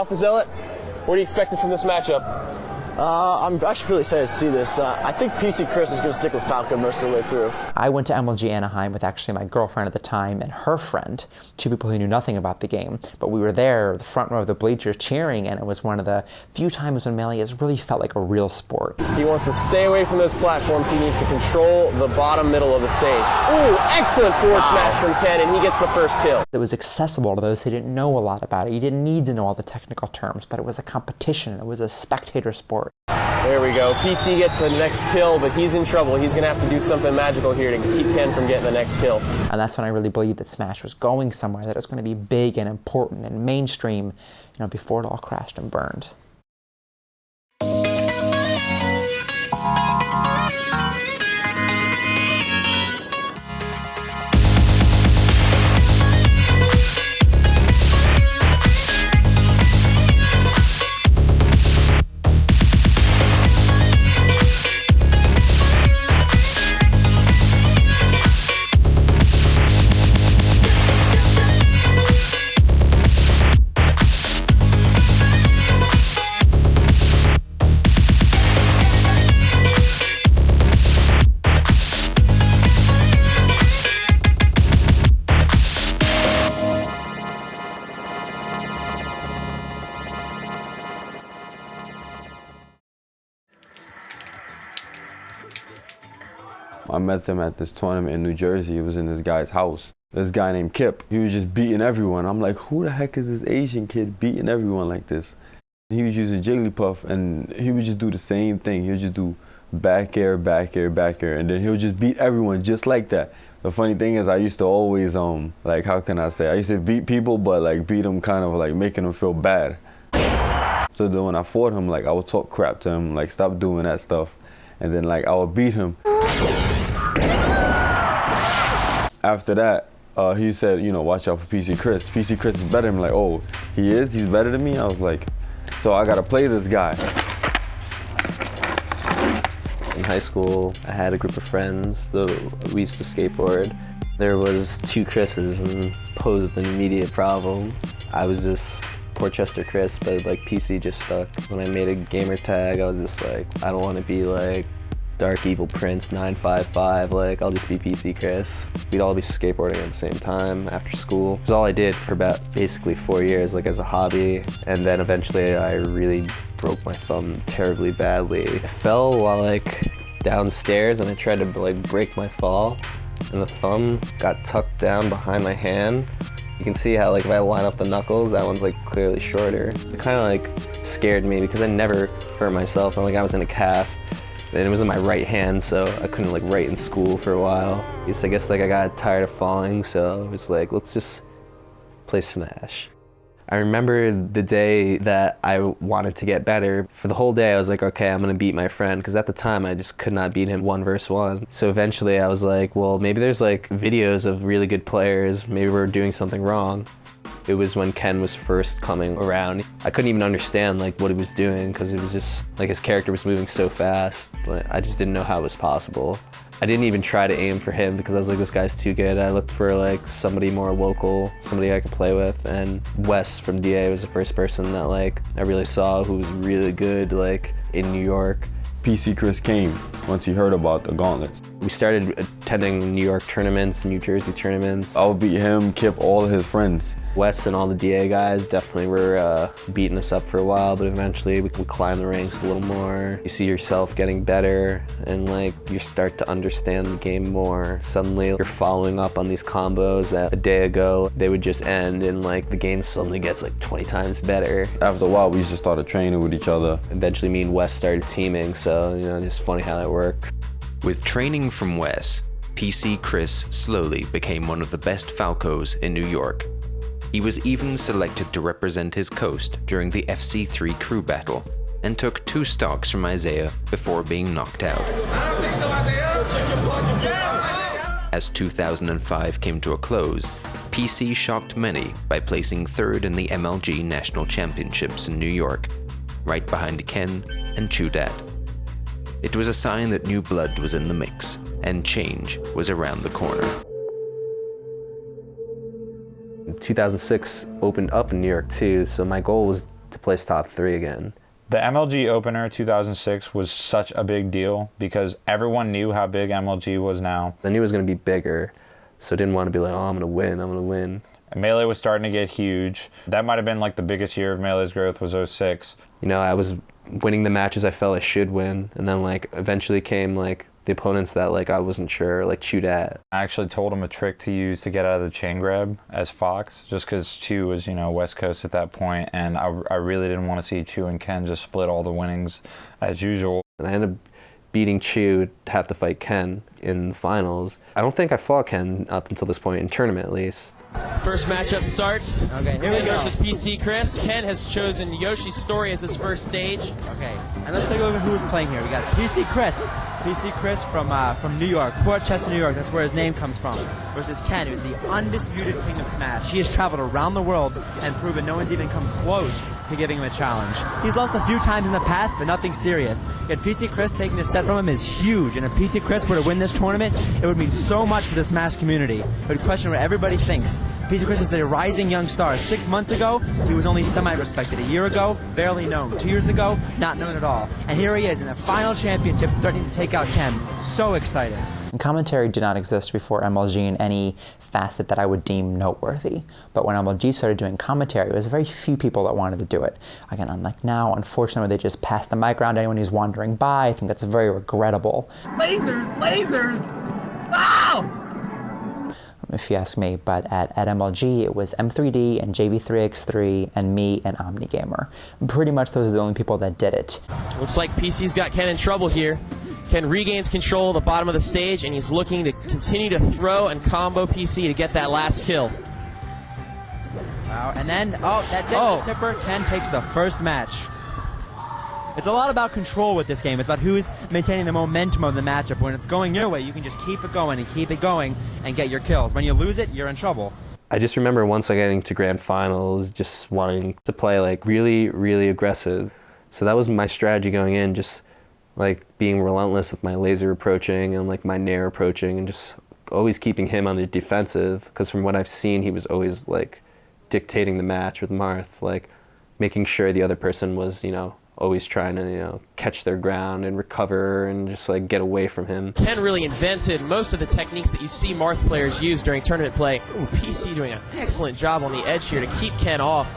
Alpha Zealot. What are you expecting from this matchup? I'm actually really excited to see this. I think PC Chris is going to stick with Falco most of the way through. I went to MLG Anaheim with actually my girlfriend at the time and her friend, two people who knew nothing about the game. But we were there, the front row of the bleachers, cheering, and it was one of the few times when Melee has really felt like a real sport. He wants to stay away from those platforms. He needs to control the bottom middle of the stage. Ooh, excellent forward smash from Ken, and he gets the first kill. It was accessible to those who didn't know a lot about it. You didn't need to know all the technical terms, but it was a competition. It was a spectator sport. There we go. PC gets the next kill, but he's in trouble. He's going to have to do something magical here to keep Ken from getting the next kill. And that's when I really believed that Smash was going somewhere, that it was going to be big and important and mainstream, before it all crashed and burned. I met them at this tournament in New Jersey. It was in this guy's house. This guy named Kip. He was just beating everyone. I'm like, who the heck is this Asian kid beating everyone like this? He was using Jigglypuff, and he would just do the same thing. He would just do back air, back air, back air, and then he would just beat everyone just like that. The funny thing is, I used to always, like, how can I say? I used to beat people, but like beat them kind of like making them feel bad. So then when I fought him, like, I would talk crap to him, like, stop doing that stuff. And then like I would beat him. After that, he said, watch out for PC Chris. PC Chris is better. I'm like, oh, he is? He's better than me? I was like, so I gotta play this guy. In high school, I had a group of friends that we used to skateboard. There was two Chris's and posed an immediate problem. I was just Portchester Chris, but like PC just stuck. When I made a gamer tag, I was just like, I don't want to be like Dark Evil Prince 955, like I'll just be PC Chris. We'd all be skateboarding at the same time after school. It was all I did for about basically 4 years, like as a hobby. And then eventually I really broke my thumb terribly badly. I fell while like downstairs and I tried to like break my fall, and the thumb got tucked down behind my hand. You can see how like if I line up the knuckles, that one's like clearly shorter. It kind of like scared me because I never hurt myself, and like I was in a cast. And it was in my right hand, so I couldn't like write in school for a while. I guess like I got tired of falling, so I was like, let's just play Smash. I remember the day that I wanted to get better. For the whole day I was like, okay, I'm gonna beat my friend, because at the time I just could not beat him 1 versus 1. So eventually I was like, well, maybe there's like videos of really good players, maybe we're doing something wrong. It was when Ken was first coming around. I couldn't even understand like what he was doing, because it was just like his character was moving so fast. I just didn't know how it was possible. I didn't even try to aim for him because I was like, this guy's too good. I looked for like somebody more local, somebody I could play with, and Wes from DA was the first person that like I really saw who was really good like in New York. PC Chris came once he heard about the gauntlets. We started attending New York tournaments, New Jersey tournaments. I would beat him, Kip, all of his friends. Wes and all the DA guys definitely were beating us up for a while, but eventually we could climb the ranks a little more. You see yourself getting better, and like you start to understand the game more. Suddenly you're following up on these combos that a day ago they would just end, and like the game suddenly gets like 20 times better. After a while we just started training with each other. Eventually me and Wes started teaming, so just funny how that works. With training from Wes, PC Chris slowly became one of the best Falcos in New York. He was even selected to represent his coast during the FC3 crew battle, and took 2 stocks from Isaiah before being knocked out. I don't think so, Isaiah. As 2005 came to a close, PC shocked many by placing 3rd in the MLG National Championships in New York, right behind Ken and Chudat. It was a sign that new blood was in the mix, and change was around the corner. 2006 opened up in New York too, so my goal was to place top 3 again. The MLG opener 2006 was such a big deal because everyone knew how big MLG was now. I knew it was going to be bigger, so I didn't want to be like, oh, I'm going to win, I'm going to win. And Melee was starting to get huge. That might have been like the biggest year of Melee's growth was 06. You know, I was winning the matches I felt I should win, and then like eventually came like the opponents that like I wasn't sure, like Chudat. I actually told him a trick to use to get out of the chain grab as Fox, just because Chu was, you know, West Coast at that point, and I really didn't want to see Chu and Ken just split all the winnings as usual. And I ended up beating Chu to have to fight Ken in the finals. I don't think I fought Ken up until this point, in tournament at least. First matchup starts. Okay, here we go. Versus PC Chris. Ken has chosen Yoshi's Story as his first stage. Okay, and let's take a look at who's playing here. We got PC Chris. PC Chris from New York, Port Chester, New York. That's where his name comes from. Versus Ken, who's the undisputed king of Smash. He has traveled around the world and proven no one's even come close to giving him a challenge. He's lost a few times in the past, but nothing serious. Yet PC Chris taking this set from him is huge. And if PC Chris were to win this tournament, it would mean so much for the Smash community. It would question what everybody thinks. PC Chris is a rising young star. 6 months ago, he was only semi-respected. A year ago, barely known. 2 years ago, not known at all. And here he is in the final championship, starting to take out Ken. So excited. And commentary did not exist before MLG in any facet that I would deem noteworthy. But when MLG started doing commentary, it was very few people that wanted to do it. Again, unlike now, unfortunately, they just pass the mic around to anyone who's wandering by. I think that's very regrettable. Lasers! Lasers! Ow! If you ask me, but at MLG it was M3D and JV3X3 and me and OmniGamer. Pretty much those are the only people that did it. Looks like PC's got Ken in trouble here. Ken regains control of the bottom of the stage, and he's looking to continue to throw and combo PC to get that last kill. Wow, and then, that's it. Oh. The tipper. Ken takes the first match. It's a lot about control with this game. It's about who's maintaining the momentum of the matchup. When it's going your way, you can just keep it going and get your kills. When you lose it, you're in trouble. I just remember once I getting to grand finals, just wanting to play like really, really aggressive. So that was my strategy going in, just like being relentless with my laser approaching and like my nair approaching, and just always keeping him on the defensive. Because from what I've seen, he was always like dictating the match with Marth, like making sure the other person was, you know, always trying to, you know, catch their ground and recover and just like get away from him. Ken really invented most of the techniques that you see Marth players use during tournament play. Ooh, PC doing an excellent job on the edge here to keep Ken off.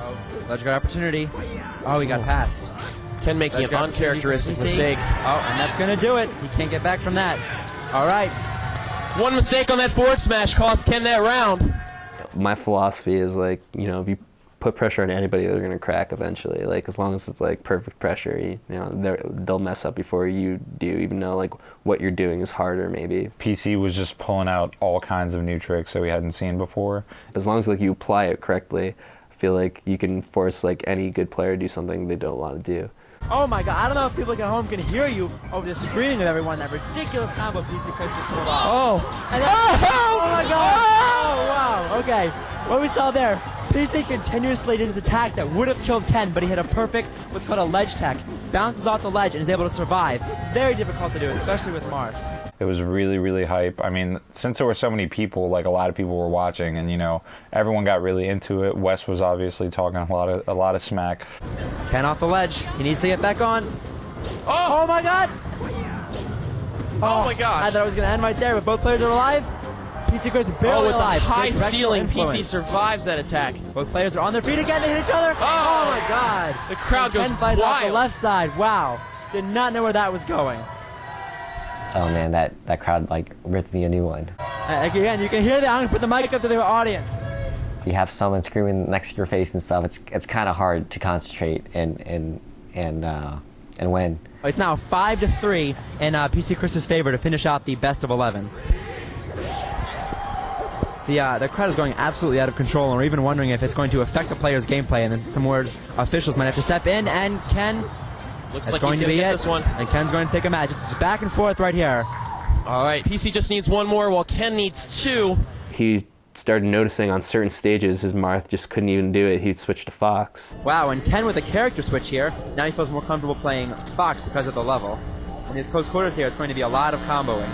Ledge guard opportunity. Oh, he got past. Ken making an uncharacteristic mistake. Oh, and that's going to do it. He can't get back from that. All right. One mistake on that forward smash cost Ken that round. My philosophy is like, you know, if you put pressure on anybody, they're gonna crack eventually. Like as long as it's like perfect pressure, you know, they'll mess up before you do, even though like what you're doing is harder maybe. PC was just pulling out all kinds of new tricks that we hadn't seen before. As long as like you apply it correctly, I feel like you can force like any good player to do something they don't want to do. Oh my god, I don't know if people at home can hear you over the screaming of everyone. That ridiculous combo PC Chris just pulled off. Oh. And then, oh my god! Oh wow, okay. What we saw there, PC continuously did his attack that would have killed Ken, but he hit a perfect, what's called a ledge tech. Bounces off the ledge and is able to survive. Very difficult to do, especially with Marth. It was really, really hype. I mean, since there were so many people, like a lot of people were watching, and you know, everyone got really into it. Wes was obviously talking a lot of smack. Ken off the ledge. He needs to get back on. Oh my god! Oh my gosh. I thought it was going to end right there, but both players are alive. PC Chris barely with alive. the high Great directional ceiling, influence. PC survives that attack. Both players are on their feet again. They hit each other. Oh my god. The crowd goes Ken flies off the wild. left side. Wow. Did not know where that was going. Oh man, that crowd like ripped me a new one. Again, you can hear that. I'm going to put the mic up to the audience. You have someone screaming next to your face and stuff. It's kind of hard to concentrate and win. It's now 5-3 in PC Chris's favor to finish out the best of 11. The crowd is going absolutely out of control, and we're even wondering if it's going to affect the players' gameplay, and then some more officials might have to step in, and Ken Looks is like going he's to going be to get it. this one. And Ken's going to take a match. It's just back and forth right here. All right, PC just needs one more while Ken needs two. He started noticing on certain stages his Marth just couldn't even do it. He'd switch to Fox. Wow, and Ken with a character switch here, now he feels more comfortable playing Fox because of the level. In the close quarters here, it's going to be a lot of comboing.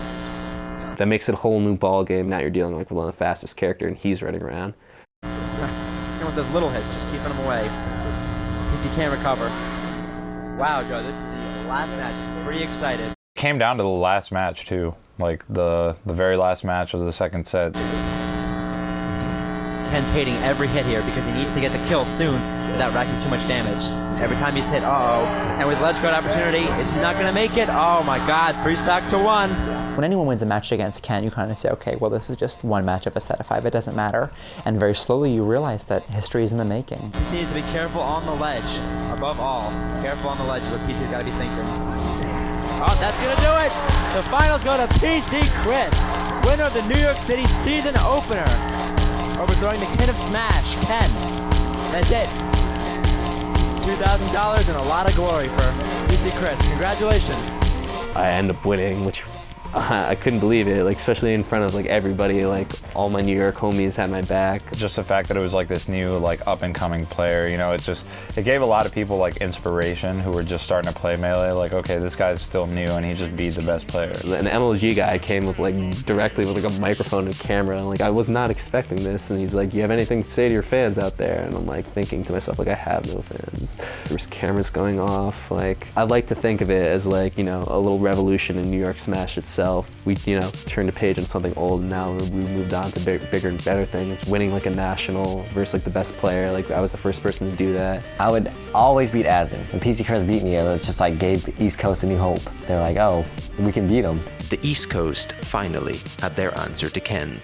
That makes it a whole new ball game. Now you're dealing like with one of the fastest character, and he's running around. Ken with those little hits, just keeping him away. he can't recover. Wow, Joe, this is the last match. He's pretty excited. Came down to the last match too. Like the very last match was the second set. Ken's hating every hit here because he needs to get the kill soon without racking too much damage. Every time he's hit, and with ledge guard opportunity, is he not going to make it? Oh my god, 3 stock to 1. When anyone wins a match against Ken, you kind of say, okay, well, this is just one match of a set of 5. It doesn't matter. And very slowly you realize that history is in the making. He needs to be careful on the ledge. Above all, careful on the ledge is what PC's got to be thinking. Oh, that's going to do it! The finals go to PC Chris, winner of the New York City season opener, overthrowing the King of Smash, Ken. That's it. $2,000 and a lot of glory for PC Chris. Congratulations. I end up winning, which I couldn't believe it, like especially in front of like everybody, like all my New York homies had my back. Just the fact that it was like this new like up and coming player, you know, it gave a lot of people like inspiration who were just starting to play Melee, like okay, this guy's still new and he just beat the best player. An MLG guy came with like directly with like a microphone and camera, and like I was not expecting this, and he's like, you have anything to say to your fans out there? And I'm like thinking to myself, like I have no fans. There's cameras going off. Like I'd like to think of it as like, you know, a little revolution in New York Smash itself. We, you know, turned a page on something old, and now we moved on to bigger and better things. Winning like a national versus like the best player, like I was the first person to do that. I would always beat Asin. When PC Chris beat me, it was just like gave the East Coast a new hope. They're like, oh, we can beat them. The East Coast finally had their answer to Ken.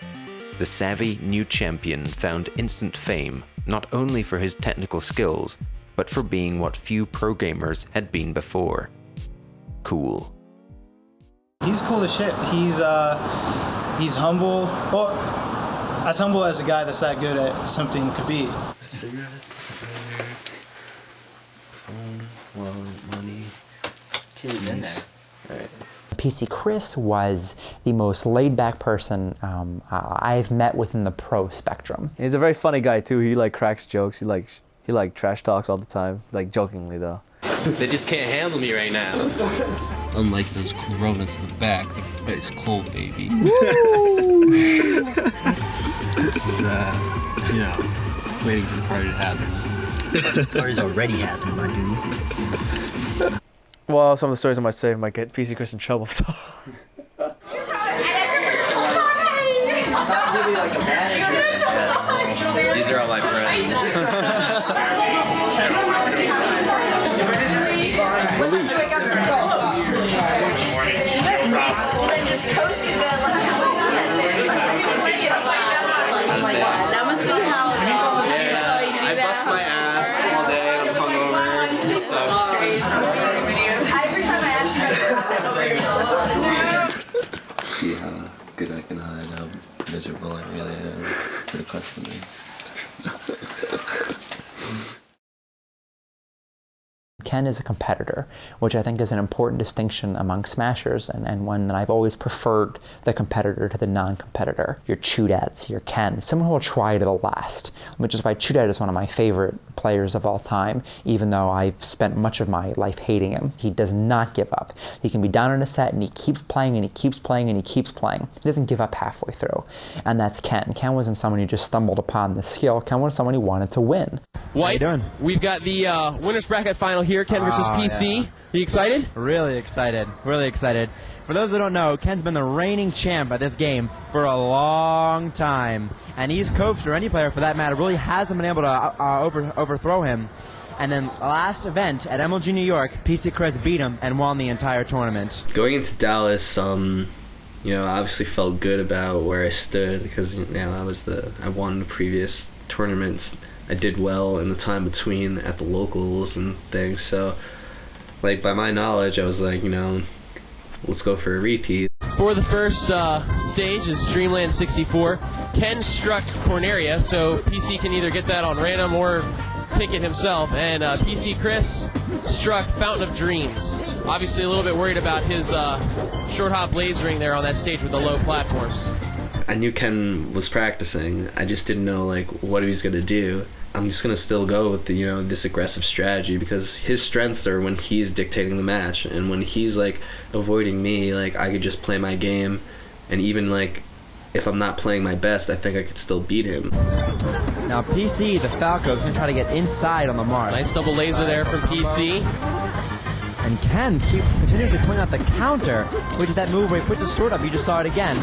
The savvy new champion found instant fame, not only for his technical skills, but for being what few pro gamers had been before. Cool. He's cool as shit. He's humble. Well, as humble as a guy that's that good at something could be. Cigarettes, phone, wallet, money, keys. Alright. PC Chris was the most laid-back person I've met within the pro spectrum. He's a very funny guy too. He like cracks jokes. He like trash talks all the time, like jokingly though. They just can't handle me right now. Unlike those Coronas in the back, it's cold, baby. This is, you know, waiting for the party to happen. The party's already happened, my dude. Well, some of the stories I might say might get PC Chris in trouble, so. These are all my friends. That must be how I bust my ass all day. I'm hungover. It sucks. every time I ask See how good I can hide how miserable I really am to the customers. Ken is a competitor, which I think is an important distinction among Smashers, and one that I've always preferred the competitor to the non-competitor. Your Chudats, your Ken, someone who will try to the last, which is why Chudat is one of my favorite players of all time, even though I've spent much of my life hating him. He does not give up. He can be down in a set and he keeps playing and he keeps playing and he keeps playing. He doesn't give up halfway through. And that's Ken. Ken wasn't someone who just stumbled upon the skill. Ken was someone who wanted to win. White, we've got the winner's bracket final here, Ken versus PC. Yeah. You excited? Really excited. Really excited. For those who don't know, Ken's been the reigning champ at this game for a long time. And East Coast, or any player for that matter, really hasn't been able to overthrow him. And then last event at MLG New York, PC Chris beat him and won the entire tournament. Going into Dallas, you know, I obviously felt good about where I stood because, you know, I won the previous tournaments. I did well in the time between at the locals and things. So, like, by my knowledge, I was like, you know, let's go for a repeat. For the first stage is Dreamland 64. Ken struck Corneria, so PC can either get that on random or pick it himself. And PC Chris struck Fountain of Dreams. Obviously a little bit worried about his short hop lasering there on that stage with the low platforms. I knew Ken was practicing. I just didn't know, like, what he was going to do. I'm just going to still go with the, you know, this aggressive strategy because his strengths are when he's dictating the match, and when he's like avoiding me, like I could just play my game, and even like if I'm not playing my best, I think I could still beat him. Now PC, the Falco, is going to try to get inside on the mark. Nice double laser there from PC. And Ken continuously pointing out the counter, which is that move where he puts his sword up, you just saw it again,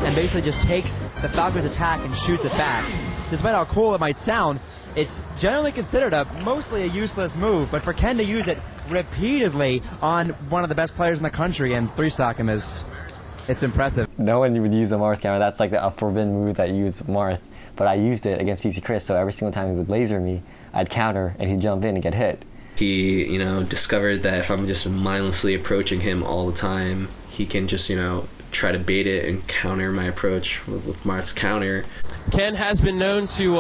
and basically just takes the Falco's attack and shoots it back. Despite how cool it might sound, it's generally considered mostly a useless move, but for Ken to use it repeatedly on one of the best players in the country and 3-stock him it's impressive. No one would use a Marth counter. That's like a forbidden move that you use Marth. But I used it against PC Chris, so every single time he would laser me, I'd counter and he'd jump in and get hit. He, discovered that if I'm just mindlessly approaching him all the time, he can just, try to bait it and counter my approach with Marth's counter. Ken has been known to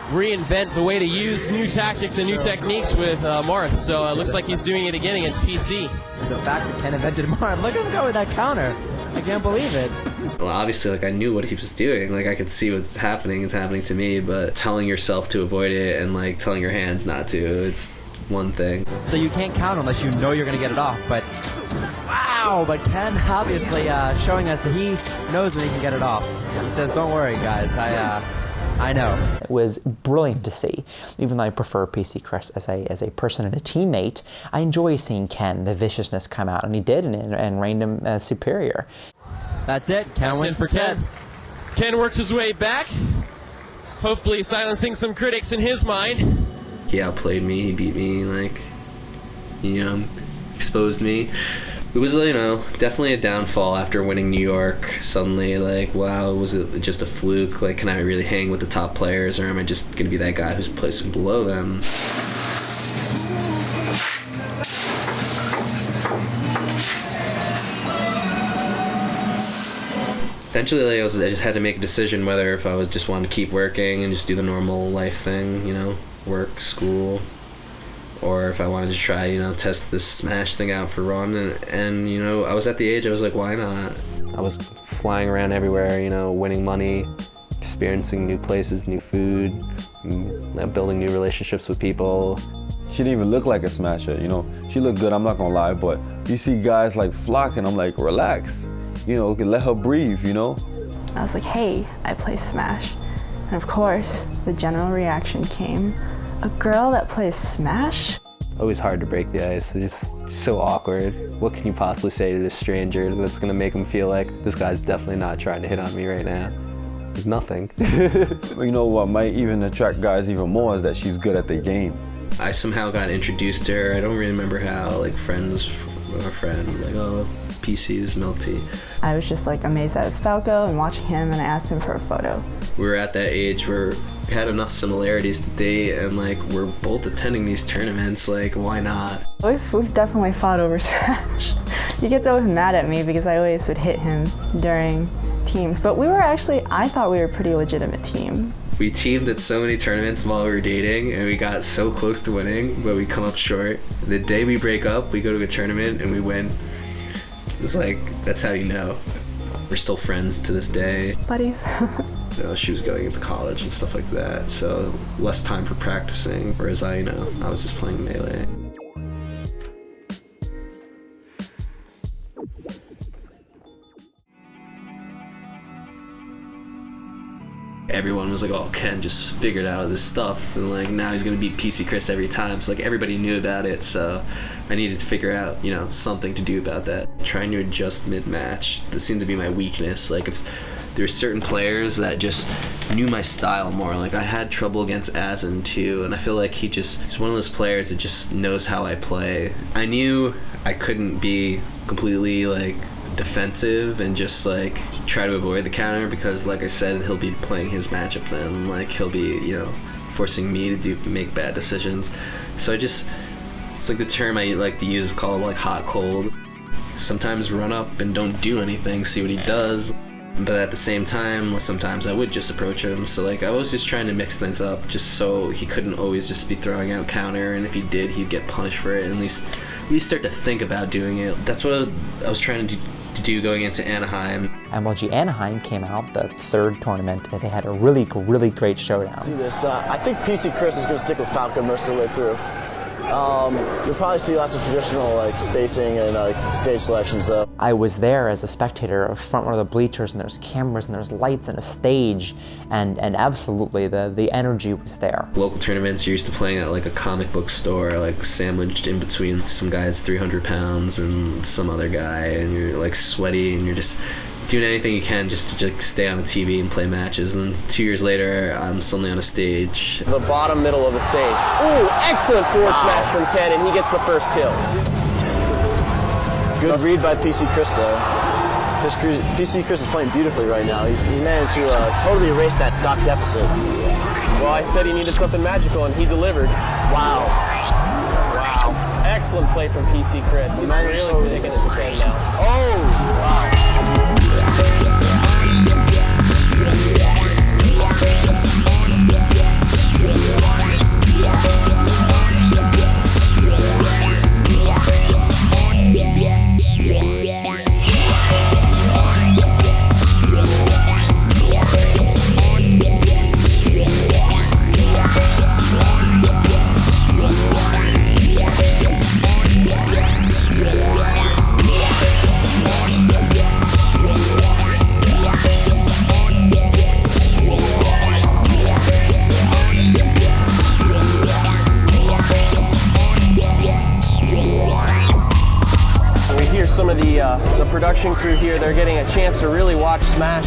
reinvent the way to use new tactics and new techniques with Marth, so it looks like he's doing it again against PC. The fact that Ken invented Marth, look at him go with that counter. I can't believe it. Well, obviously, I knew what he was doing. I could see what's happening. It's happening to me, but telling yourself to avoid it and, telling your hands not to, it's one thing. So you can't count unless you know you're going to get it off, but wow, but Ken obviously showing us that he knows when he can get it off. He says, don't worry, guys, I know. It was brilliant to see. Even though I prefer PC Chris as a person and a teammate, I enjoy seeing Ken, the viciousness come out, and he did, and reigned him superior. That's it. Ken wins for Ken. Ken works his way back, hopefully silencing some critics in his mind. He outplayed me, he beat me, exposed me. It was, definitely a downfall after winning New York. Suddenly, wow, was it just a fluke? Can I really hang with the top players, or am I just going to be that guy who's placing below them? Eventually, I just had to make a decision whether if I was just wanted to keep working and just do the normal life thing, work, school, or if I wanted to try, test this Smash thing out for Ron. And I was at the age I was like, why not? I was flying around everywhere, winning money, experiencing new places, new food, building new relationships with people. She didn't even look like a smasher, She looked good, I'm not gonna lie, but you see guys flocking, I'm like, relax. Let her breathe, I was like, hey, I play Smash. And of course, the general reaction came, a girl that plays Smash? Always hard to break the ice. It's just so awkward. What can you possibly say to this stranger that's gonna make him feel like this guy's definitely not trying to hit on me right now? There's nothing. What might even attract guys even more is that she's good at the game. I somehow got introduced to her. I don't really remember how, friends from a friend, oh, PC is milk tea. I was just amazed at his Falco and watching him, and I asked him for a photo. We were at that age where we had enough similarities to date, and we're both attending these tournaments, why not? We've definitely fought over Smash. He gets always mad at me because I always would hit him during teams, but I thought we were a pretty legitimate team. We teamed at so many tournaments while we were dating, and we got so close to winning, but we come up short. The day we break up, we go to a tournament and we win. It's that's how you know. We're still friends to this day. Buddies. She was going into college and stuff like that, so less time for practicing, whereas I was just playing Melee. Everyone was like, oh, Ken just figured out this stuff, and now he's gonna beat PC Chris every time, so everybody knew about it, so I needed to figure out, something to do about that. Trying to adjust mid-match, that seemed to be my weakness. If there were certain players that just knew my style more, I had trouble against Azen too, and I feel like he's one of those players that just knows how I play. I knew I couldn't be completely defensive and just try to avoid the counter, because like I said, he'll be playing his matchup then, he'll be forcing me to make bad decisions. So it's the term I like to use is called hot cold. Sometimes run up and don't do anything, see what he does, but at the same time sometimes I would just approach him. So I was just trying to mix things up just so he couldn't always just be throwing out counter, and if he did, he'd get punished for it, and at least start to think about doing it. That's what I was trying to do going into Anaheim. MLG Anaheim came out, the third tournament, and they had a really, really great showdown. See this, I think PC Chris is going to stick with Falcon most of the way through. You'll probably see lots of traditional like spacing and stage selections though. I was there as a spectator of front row of the bleachers, and there's cameras and there's lights and a stage, and absolutely the energy was there. Local tournaments, you're used to playing at like a comic book store, like sandwiched in between some guy that's 300 pounds and some other guy, and you're like sweaty and you're just doing anything you can just to just stay on the TV and play matches. And then 2 years later, I'm suddenly on a stage. The bottom middle of the stage. Ooh, excellent forward smash from Ken, and he gets the first kill. Good read by PC Chris though. PC Chris is playing beautifully right now. He's managed to totally erase that stock deficit. Well, I said he needed something magical, and he delivered. Wow. Wow. Excellent play from PC Chris. He's really taking it to Ken now. Oh, wow. Some of the production crew here, they're getting a chance to really watch Smash.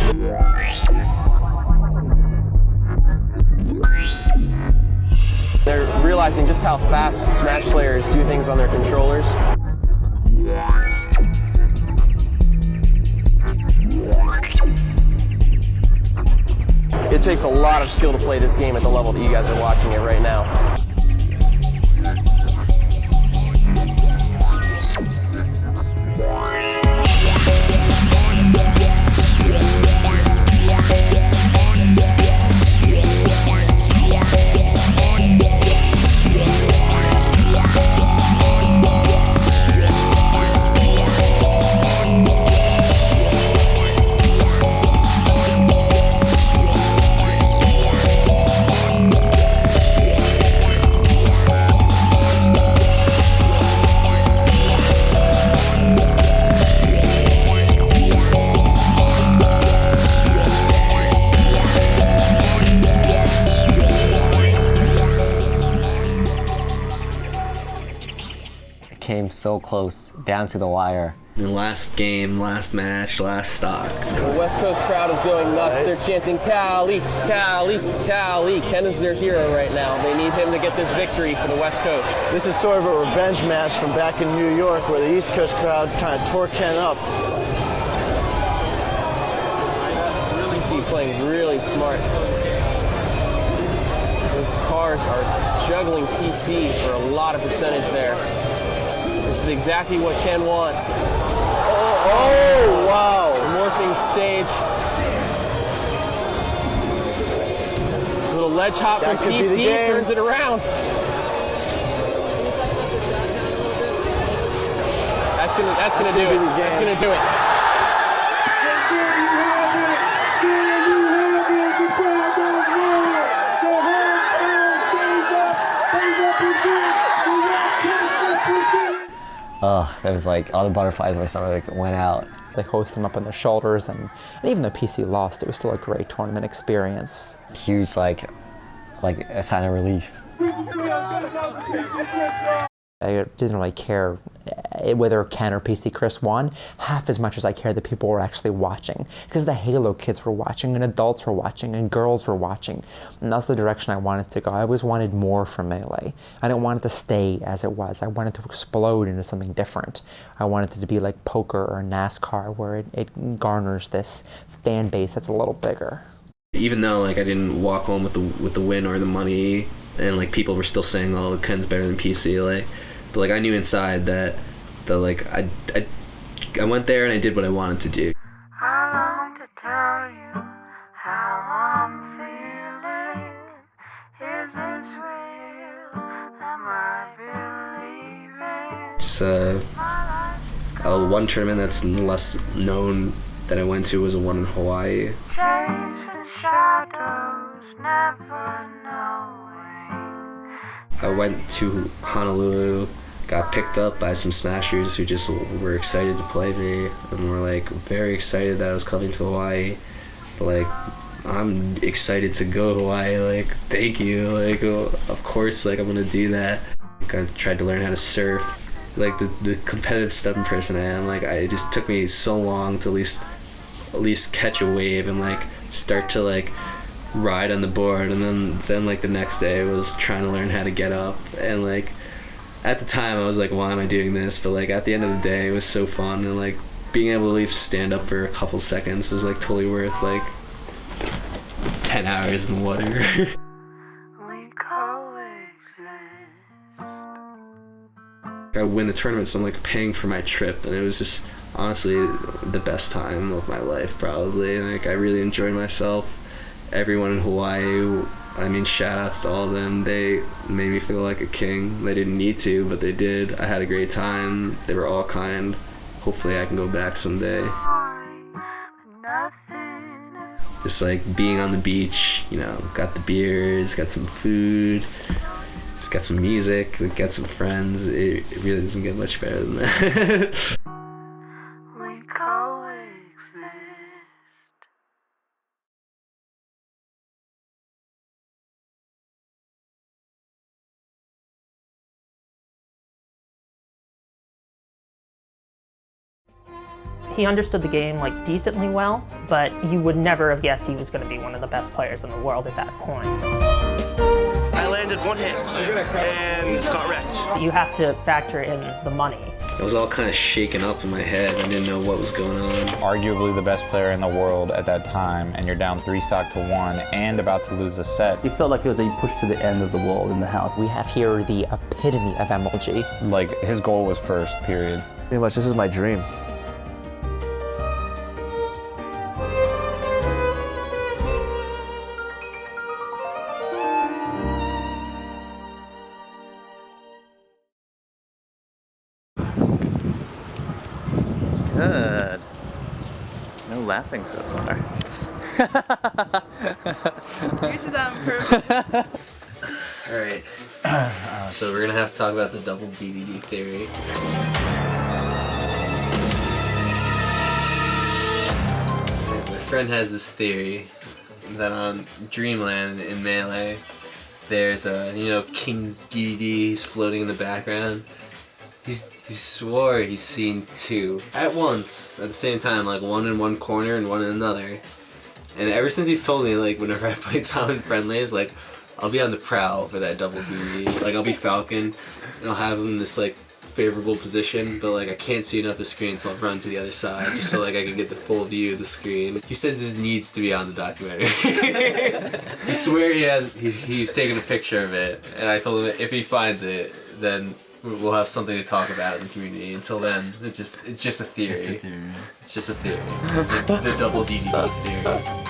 They're realizing just how fast Smash players do things on their controllers. It takes a lot of skill to play this game at the level that you guys are watching it right now. Came so close, down to the wire. The last game, last match, last stock. The West Coast crowd is going nuts. They're chanting, Cali, Cali, Cali. Ken is their hero right now. They need him to get this victory for the West Coast. This is sort of a revenge match from back in New York where the East Coast crowd kind of tore Ken up. PC playing really smart. Those cars are juggling PC for a lot of percentage there. This is exactly what Ken wants. Oh, wow. Morphing stage. Little ledge hop from PC turns it around. That's gonna do it. That's gonna do it. It was like all the butterflies in my stomach went out. They hoist them up on their shoulders, and even though PC lost, it was still a great tournament experience. Huge, like a sign of relief. I didn't really care whether Ken or PC Chris won half as much as I cared that people were actually watching, because the Halo kids were watching and adults were watching and girls were watching, and that's the direction I wanted to go. I always wanted more from Melee. I didn't want it to stay as it was. I wanted to explode into something different. I wanted it to be like poker or NASCAR, where it garners this fan base that's a little bigger. Even though like I didn't walk home with the win or the money, and like people were still saying, "Oh, Ken's better than PC," but like I knew inside that like I went there and I did what I wanted to do. I long to tell you how I'm feeling. Is this real? Am I believing? Just one tournament that's less known that I went to was a one in Hawaii. Chasing shadows, never knowing I went to Honolulu, got picked up by some smashers who just were excited to play me, and were like very excited that I was coming to Hawaii. But like, I'm excited to go to Hawaii. Like, thank you. Like, of course, like I'm gonna do that. Like, I tried to learn how to surf. Like the competitive, stubborn person I am. Like, it just took me so long to at least catch a wave and like start to like ride on the board, and then like the next day was trying to learn how to get up. And like at the time I was like, why am I doing this? But like at the end of the day, it was so fun, and like being able to leave stand up for a couple seconds was like totally worth like 10 hours in the water. I win the tournament, so I'm like paying for my trip, and it was just honestly the best time of my life probably. Like, I really enjoyed myself. Everyone in Hawaii, I mean, shout outs to all of them. They made me feel like a king. They didn't need to, but they did. I had a great time. They were all kind. Hopefully I can go back someday. Just like being on the beach, you know, got the beers, got some food, got some music, got some friends. It really doesn't get much better than that. He understood the game like decently well, but you would never have guessed he was going to be one of the best players in the world at that point. I landed one hit and got wrecked. You have to factor in the money. I was all kind of shaken up in my head. I didn't know what was going on. Arguably the best player in the world at that time, and you're down 3-1 and about to lose a set. It felt like it was a push to the end of the wall in the house. We have here the epitome of MLG. Like, his goal was first, period. Pretty much, this is my dream. Good. No laughing so far. You did that on purpose. Alright. So we're gonna have to talk about the double DDD theory. My friend has this theory that on Dreamland in Melee, there's a, you know, King DDD, he's floating in the background. He swore he's seen two at once, at the same time, like one in one corner and one in another. And ever since he's told me, like, whenever I play Tom in friendlies, like, I'll be on the prowl for that double DD. Like, I'll be Falcon, and I'll have him in this, like, favorable position, but, like, I can't see enough of the screen, so I'll run to the other side, just so, like, I can get the full view of the screen. He says this needs to be on the documentary. I swear he's taking a picture of it, and I told him if he finds it, then we'll have something to talk about in the community. Until then, it's just a theory. It's a theory. It's just a theory. The double DDD theory.